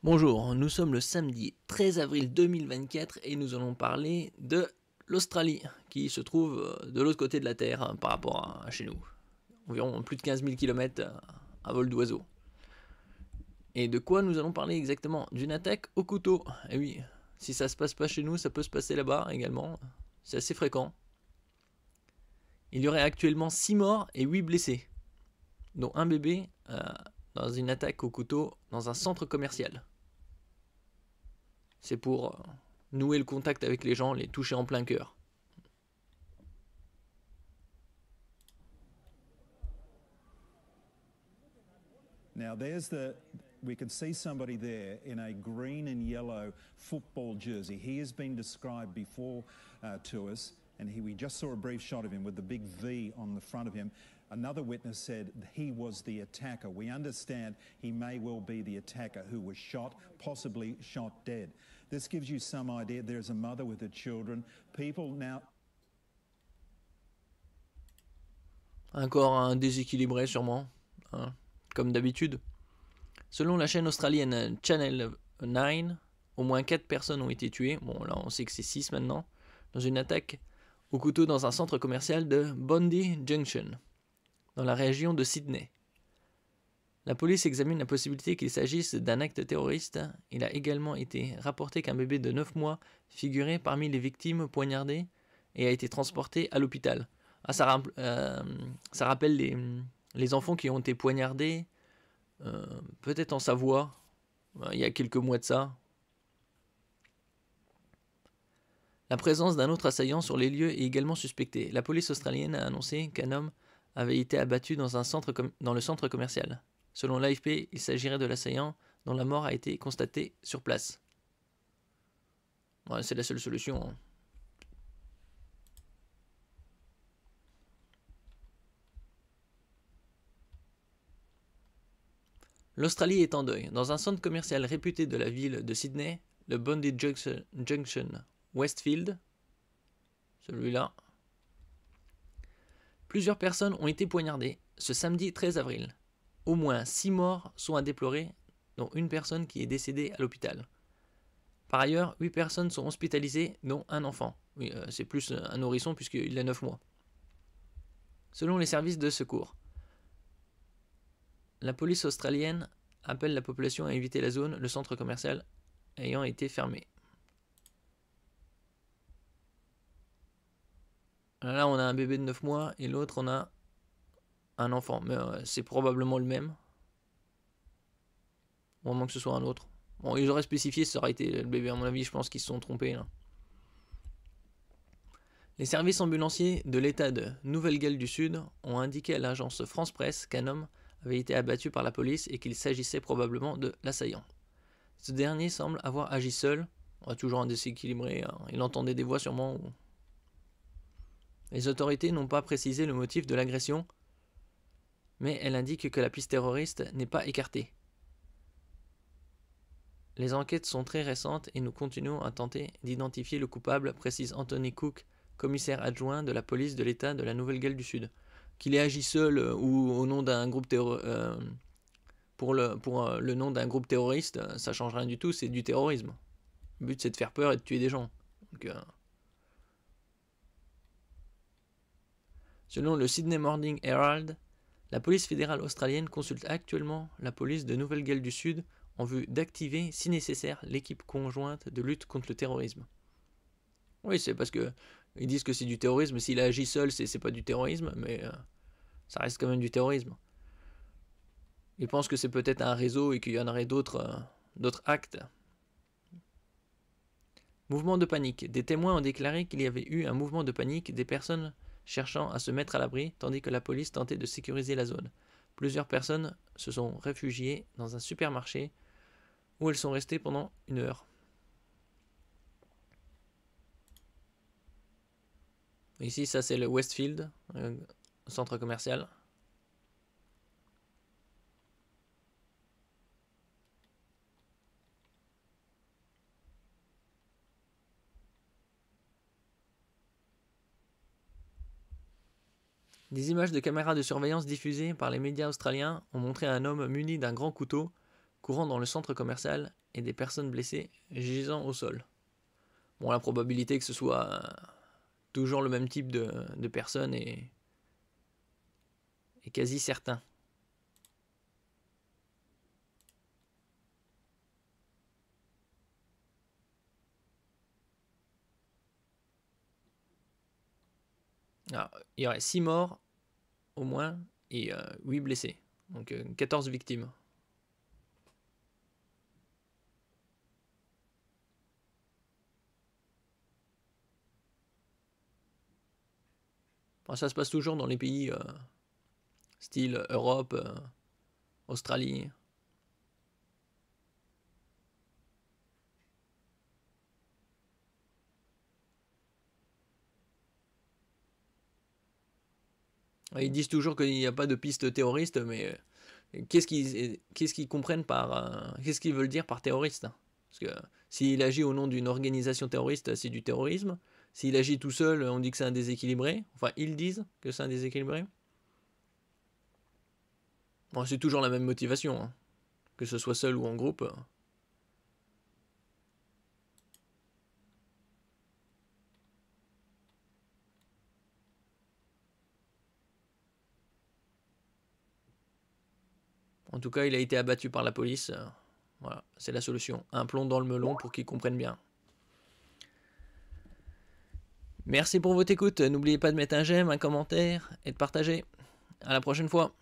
Bonjour, nous sommes le samedi 13 avril 2024 et nous allons parler de l'Australie qui se trouve de l'autre côté de la Terre par rapport à chez nous. Environ plus de 15 000 km à vol d'oiseau. Et de quoi nous allons parler exactement? D'une attaque au couteau. Et oui, si ça se passe pas chez nous, ça peut se passer là-bas également. C'est assez fréquent. Il y aurait actuellement 6 morts et 8 blessés, dont un bébé dans une attaque au couteau dans un centre commercial. C'est pour nouer le contact avec les gens, les toucher en plein cœur. Now we can see somebody there in a green and yellow football jersey. He has been described before to us, and we just saw a brief shot of him with the big V on the front of him. Another witness said he was the attacker. We understand he may well be the attacker who was shot, possibly shot dead. This gives you some idea. There's a mother with her children. People now... Encore un déséquilibré sûrement, hein, comme d'habitude. Selon la chaîne australienne Channel 9, au moins 4 personnes ont été tuées, bon là on sait que c'est 6 maintenant, dans une attaque au couteau dans un centre commercial de Bondi Junction, dans la région de Sydney. La police examine la possibilité qu'il s'agisse d'un acte terroriste. Il a également été rapporté qu'un bébé de 9 mois figurait parmi les victimes poignardées et a été transporté à l'hôpital. Ah, ça rappelle les enfants qui ont été poignardés, peut-être en Savoie, il y a quelques mois de ça. La présence d'un autre assaillant sur les lieux est également suspectée. La police australienne a annoncé qu'un homme avait été abattu dans le centre commercial. Selon l'AFP, il s'agirait de l'assaillant dont la mort a été constatée sur place. Ouais, c'est la seule solution, hein. L'Australie est en deuil. Dans un centre commercial réputé de la ville de Sydney, le Bondi Junction Westfield, celui-là, plusieurs personnes ont été poignardées ce samedi 13 avril. Au moins 6 morts sont à déplorer, dont une personne qui est décédée à l'hôpital. Par ailleurs, 8 personnes sont hospitalisées, dont un enfant. Oui, c'est plus un nourrisson puisqu'il a 9 mois. Selon les services de secours, la police australienne appelle la population à éviter la zone, le centre commercial ayant été fermé. Là, on a un bébé de 9 mois et l'autre, on a un enfant. Mais c'est probablement le même. Au moins que ce soit un autre. Bon, ils auraient spécifié, ça aurait été le bébé. À mon avis, je pense qu'ils se sont trompés, là. Les services ambulanciers de l'État de Nouvelle-Galles du Sud ont indiqué à l'agence France Presse qu'un homme avait été abattu par la police et qu'il s'agissait probablement de l'assaillant. Ce dernier semble avoir agi seul. On a toujours un déséquilibré, hein. Il entendait des voix sûrement. Les autorités n'ont pas précisé le motif de l'agression, mais elles indiquent que la piste terroriste n'est pas écartée. Les enquêtes sont très récentes et nous continuons à tenter d'identifier le coupable, précise Anthony Cook, commissaire adjoint de la police de l'État de la Nouvelle-Galles du Sud. Qu'il ait agi seul ou au nom d'un groupe pour le nom d'un groupe terroriste, ça change rien du tout, c'est du terrorisme. Le but c'est de faire peur et de tuer des gens. Donc, selon le Sydney Morning Herald, la police fédérale australienne consulte actuellement la police de Nouvelle-Galles du Sud en vue d'activer, si nécessaire, l'équipe conjointe de lutte contre le terrorisme. Oui, c'est parce que ils disent que c'est du terrorisme. S'il a agi seul, c'est pas du terrorisme, mais ça reste quand même du terrorisme. Ils pensent que c'est peut-être un réseau et qu'il y en aurait d'autres actes. Mouvement de panique. Des témoins ont déclaré qu'il y avait eu un mouvement de panique des personnes cherchant à se mettre à l'abri, tandis que la police tentait de sécuriser la zone. Plusieurs personnes se sont réfugiées dans un supermarché où elles sont restées pendant 1 heure. Ici, ça c'est le Westfield, centre commercial. Des images de caméras de surveillance diffusées par les médias australiens ont montré un homme muni d'un grand couteau courant dans le centre commercial et des personnes blessées gisant au sol. Bon, la probabilité que ce soit toujours le même type de personne est quasi certain. Alors, il y aurait 6 morts au moins et 8 blessés. Donc 14 victimes. Bon, ça se passe toujours dans les pays style Europe, Australie. Ils disent toujours qu'il n'y a pas de piste terroriste, mais qu'est-ce qu'ils comprennent par... qu'est-ce qu'ils veulent dire par terroriste? Parce que s'il agit au nom d'une organisation terroriste, c'est du terrorisme. S'il agit tout seul, on dit que c'est un déséquilibré. Enfin, ils disent que c'est un déséquilibré. Bon, c'est toujours la même motivation, hein. Que ce soit seul ou en groupe. En tout cas, il a été abattu par la police. Voilà, c'est la solution. Un plomb dans le melon pour qu'ils comprennent bien. Merci pour votre écoute. N'oubliez pas de mettre un j'aime, un commentaire et de partager. À la prochaine fois.